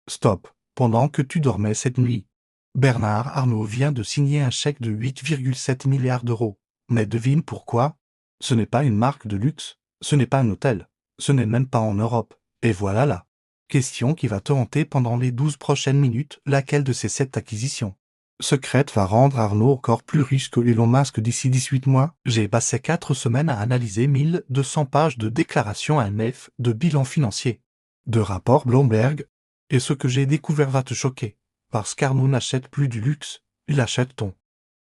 Stop, pendant que tu dormais cette nuit. Bernard Arnault vient de signer un chèque de 8,7 milliards d'euros. Mais devine pourquoi? Ce n'est pas une marque de luxe, ce n'est pas un hôtel, ce n'est même pas en Europe. Et voilà la question qui va te hanter pendant les 12 prochaines minutes, laquelle de ces 7 acquisitions secrètes va rendre Arnault encore plus riche que Elon Musk d'ici 18 mois? J'ai passé 4 semaines à analyser 1200 pages de déclarations AMF, de bilan financier, de rapports Bloomberg, et ce que j'ai découvert va te choquer. Parce qu'Arnault n'achète plus du luxe, il achète ton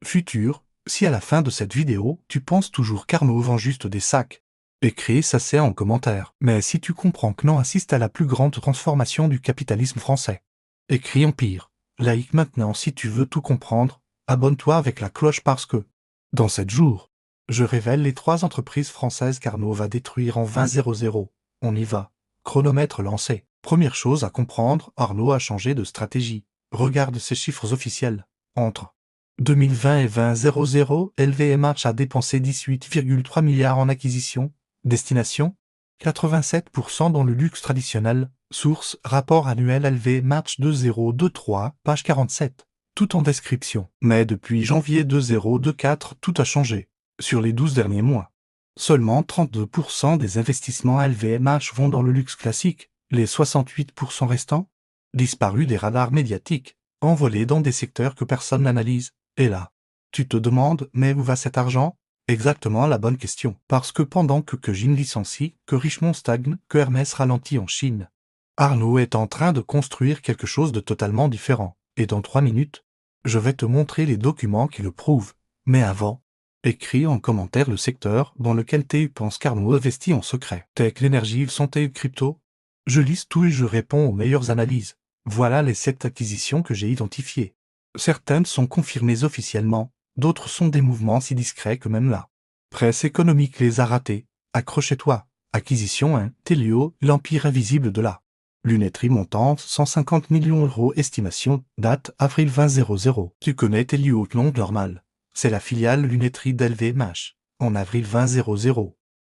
futur. Si à la fin de cette vidéo, tu penses toujours qu'Arnault vend juste des sacs, écris ça c'est en commentaire. Mais si tu comprends que non assiste à la plus grande transformation du capitalisme français, écris Empire. Like maintenant si tu veux tout comprendre, abonne-toi avec la cloche parce que, dans 7 jours, je révèle les 3 entreprises françaises qu'Arnault va détruire en 2000. On y va. Chronomètre lancé. Première chose à comprendre, Arnault a changé de stratégie. Regarde ses chiffres officiels. Entre 2020 et 2000, LVMH a dépensé 18,3 milliards en acquisition. Destination 87% dans le luxe traditionnel. Source, rapport annuel LVMH 2023, page 47. Tout en description. Mais depuis janvier 2024, tout a changé. Sur les 12 derniers mois, seulement 32% des investissements LVMH vont dans le luxe classique. Les 68% restants, disparus des radars médiatiques, envolés dans des secteurs que personne n'analyse. Et là, tu te demandes, mais où va cet argent? Exactement la bonne question. Parce que pendant que Keujin licencie, que Richemont stagne, que Hermès ralentit en Chine, Arnault est en train de construire quelque chose de totalement différent. Et dans 3 minutes, je vais te montrer les documents qui le prouvent. Mais avant, écris en commentaire le secteur dans lequel TU pense qu'Arnault investit en secret. Tech, l'énergie, santé, crypto. Je lise tout et je réponds aux meilleures analyses. Voilà les 7 acquisitions que j'ai identifiées. Certaines sont confirmées officiellement, d'autres sont des mouvements si discrets que même la presse économique les a ratés. Accrochez-toi. Acquisition 1. Telio, l'empire invisible de la lunetterie montant 150 millions d'euros. Estimation, date avril 2000. Tu connais Telio, nom normal. C'est la filiale lunetterie d'LVMH. En avril 2000.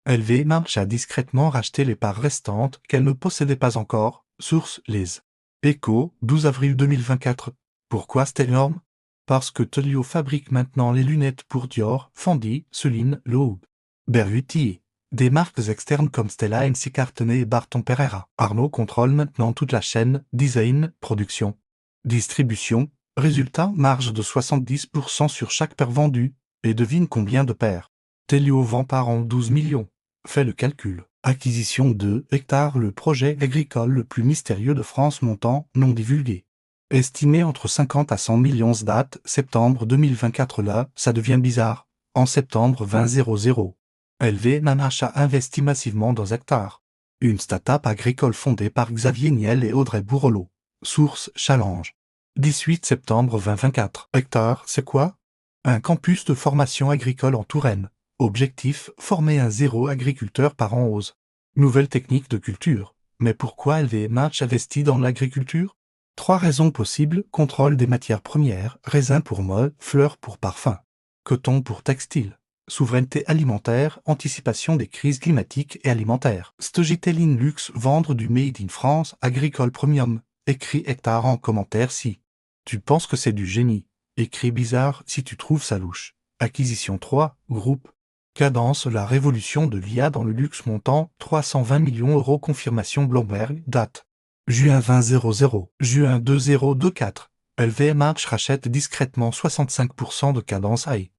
LVMH a discrètement racheté les parts restantes qu'elle ne possédait pas encore. Source, les Échos, 12 avril 2024. Pourquoi c'est énorme? Parce que Telio fabrique maintenant les lunettes pour Dior, Fendi, Celine, Loewe, Berluti. Des marques externes comme Stella McCartney et Barton Pereira. Arnault contrôle maintenant toute la chaîne, design, production, distribution. Résultat, marge de 70% sur chaque paire vendue. Et devine combien de paires Telio vend par an 12 millions. Fais le calcul. Acquisition de hectares, le projet agricole le plus mystérieux de France, montant non divulgué. Estimé entre 50 à 100 millions. Date, septembre 2024. Là, ça devient bizarre. En septembre 2000. LVMH a investi massivement dans Hectare, une start-up agricole fondée par Xavier Niel et Audrey Bourrelot. Source, Challenge. 18 septembre 2024. Hectare, c'est quoi? Un campus de formation agricole en Touraine. Objectif, former un 0 agriculteur par an. Ose. Nouvelle technique de culture. Mais pourquoi LVMH investit dans l'agriculture? 3 raisons possibles: contrôle des matières premières, raisin pour mode, fleurs pour parfum, coton pour textile. Souveraineté alimentaire, anticipation des crises climatiques et alimentaires. Storytelling luxe, vendre du Made in France, agricole premium. Écris Hectare en commentaire si tu penses que c'est du génie. Écris bizarre si tu trouves ça louche. Acquisition 3, groupe. Cadence, la révolution de l'IA dans le luxe, montant 320 millions d'euros. Confirmation Bloomberg, date juin 2000, juin 2024. LVMH rachète discrètement 65% de Cadence AI.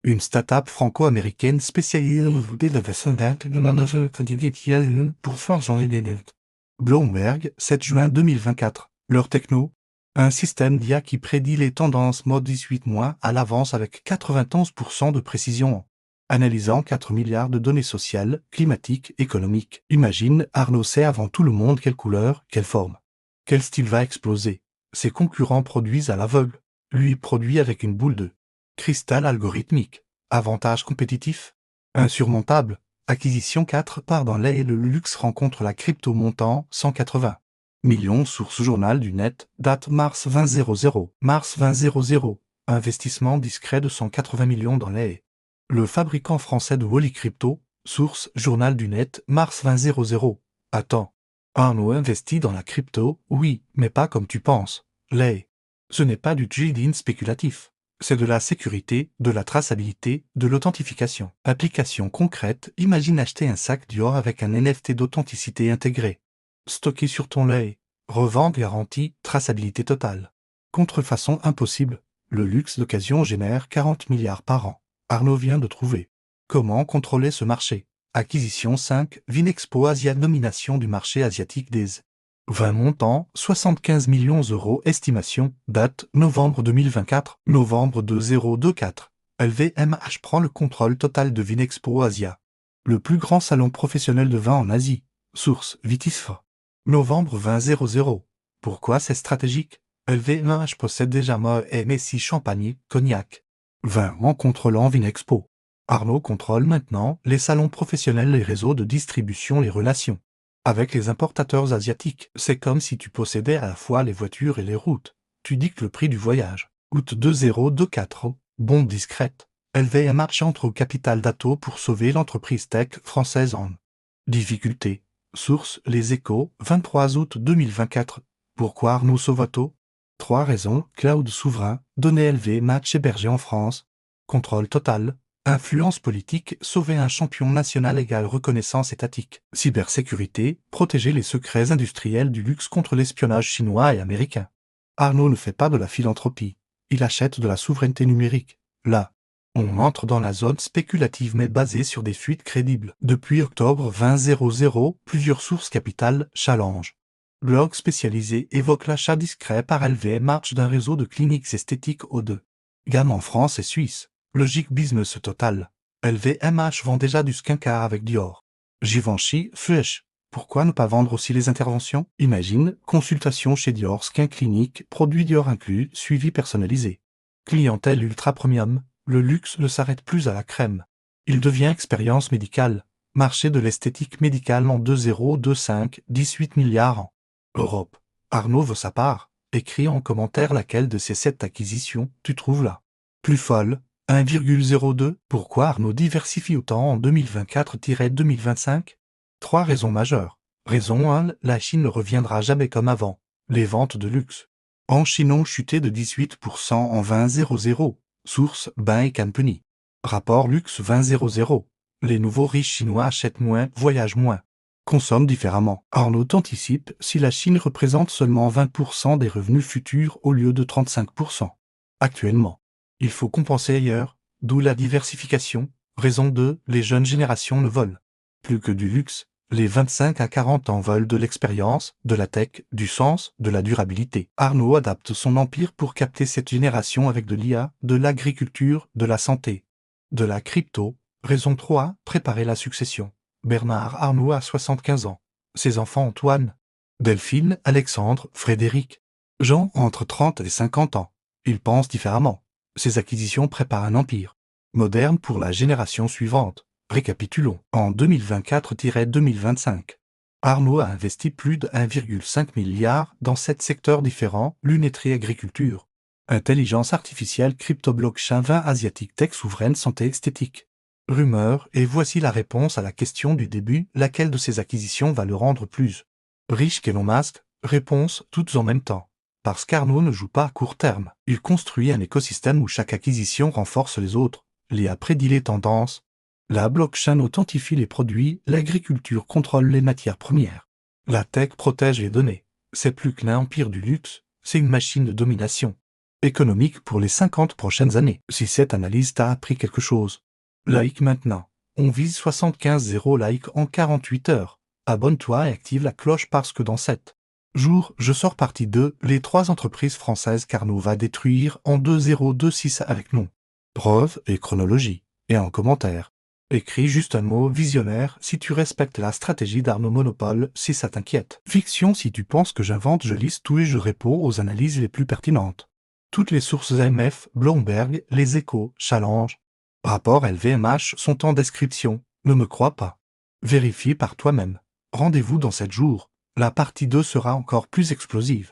Une start-up franco-américaine spécialisée dans l'innovation pour forger les lunettes. Bloomberg, 7 juin 2024. Leur techno, un système d'IA qui prédit les tendances mode 18 mois à l'avance avec 91% de précision en analysant 4 milliards de données sociales, climatiques, économiques. Imagine, Arnault sait avant tout le monde quelle couleur, quelle forme, quel style va exploser. Ses concurrents produisent à l'aveugle. Lui produit avec une boule de cristal algorithmique. Avantage compétitif insurmontable. Acquisition 4 part dans l'air et le luxe rencontre la crypto, montant 180 millions. Source, journal du net, date mars 2000. Mars 2000. Investissement discret de 180 millions dans l'air. Le fabricant français de Wally Crypto. Source, journal du net, mars 2000. Attends. Arnaud investit dans la crypto, oui, mais pas comme tu penses. Ce n'est pas du trading spéculatif. C'est de la sécurité, de la traçabilité, de l'authentification. Application concrète, imagine acheter un sac Dior avec un NFT d'authenticité intégré. Stocké sur ton lait. Revente garantie, traçabilité totale. Contrefaçon impossible. Le luxe d'occasion génère 40 milliards par an. Arnaud vient de trouver. Comment contrôler ce marché? Acquisition 5, Vinexpo Asia, nomination du marché asiatique des 20 montants, 75 millions €, estimation, date, novembre 2024, novembre 2024. LVMH prend le contrôle total de Vinexpo Asia. Le plus grand salon professionnel de vin en Asie. Source, Vitisfa. Novembre 2000. Pourquoi c'est stratégique? LVMH possède déjà Moët Messi Champagne, Cognac. Vin en contrôlant Vinexpo. Arnaud contrôle maintenant les salons professionnels, les réseaux de distribution, les relations avec les importateurs asiatiques. C'est comme si tu possédais à la fois les voitures et les routes. Tu dictes le prix du voyage. Août 2024. Bombe discrète. LVMH entre au capital d'Atto pour sauver l'entreprise tech française en difficulté. Source, Les Échos, 23 août 2024. Pourquoi Arnaud sauve Atto? 3 raisons. Cloud souverain, données LVMH hébergées en France. Contrôle total. Influence politique, sauver un champion national égale reconnaissance étatique. Cybersécurité, protéger les secrets industriels du luxe contre l'espionnage chinois et américain. Arnaud ne fait pas de la philanthropie. Il achète de la souveraineté numérique. Là, on entre dans la zone spéculative mais basée sur des fuites crédibles. Depuis octobre 2000, plusieurs sources capitales, Challenge. Blog spécialisé évoque l'achat discret par LVMH d'un réseau de cliniques esthétiques haut de gamme en France et Suisse. Logique business total. LVMH vend déjà du skincare avec Dior. Givenchy, Fresh. Pourquoi ne pas vendre aussi les interventions? Imagine, consultation chez Dior Skin Clinic, produits Dior inclus, suivi personnalisé. Clientèle ultra premium, le luxe ne s'arrête plus à la crème. Il devient expérience médicale. Marché de l'esthétique médicale en 2025, 18 milliards en Europe. Arnaud veut sa part. Écris en commentaire laquelle de ces 7 acquisitions tu trouves la plus folle. 1,02. Pourquoi Arnaud diversifie autant en 2024-2025? 3 raisons majeures. Raison 1, la Chine ne reviendra jamais comme avant. Les ventes de luxe en Chine ont chuté de 18% en 2000. Source, Bain & Company. Rapport luxe 2000. Les nouveaux riches chinois achètent moins, voyagent moins, consomment différemment. Arnaud anticipe si la Chine représente seulement 20% des revenus futurs au lieu de 35%. Actuellement. Il faut compenser ailleurs, d'où la diversification. Raison 2, les jeunes générations ne veulent plus que du luxe. Les 25 à 40 ans veulent de l'expérience, de la tech, du sens, de la durabilité. Arnaud adapte son empire pour capter cette génération avec de l'IA, de l'agriculture, de la santé, de la crypto. Raison 3, préparer la succession. Bernard Arnault a 75 ans. Ses enfants Antoine, Delphine, Alexandre, Frédéric, Jean entre 30 et 50 ans. Ils pensent différemment. Ces acquisitions préparent un empire moderne pour la génération suivante. Récapitulons. En 2024-2025, Arnaud a investi plus de 1,5 milliard dans 7 secteurs différents, lunetterie, agriculture, intelligence artificielle, crypto-blockchain, vin asiatique, tech souveraine, santé, esthétique. Rumeur, et voici la réponse à la question du début, laquelle de ces acquisitions va le rendre plus riche qu'Elon Musk? Réponse, toutes en même temps. Parce qu'Arnaud ne joue pas à court terme. Il construit un écosystème où chaque acquisition renforce les autres. L'IA prédit les tendances. La blockchain authentifie les produits. L'agriculture contrôle les matières premières. La tech protège les données. C'est plus qu'un empire du luxe. C'est une machine de domination économique pour les 50 prochaines années. Si cette analyse t'a appris quelque chose, like maintenant. On vise 75 000 likes en 48 heures. Abonne-toi et active la cloche parce que dans 7 jours, je sors partie 2, les 3 entreprises françaises qu'Arnaud va détruire en 2026 avec nom, preuve et chronologie. Et en commentaire, écris juste un mot visionnaire si tu respectes la stratégie d'Arnaud Monopole, si ça t'inquiète. Fiction si tu penses que j'invente, je lise tout et je réponds aux analyses les plus pertinentes. Toutes les sources AMF, Bloomberg, Les Échos, Challenge, rapport LVMH sont en description. Ne me crois pas. Vérifie par toi-même. Rendez-vous dans 7 jours. La partie 2 sera encore plus explosive.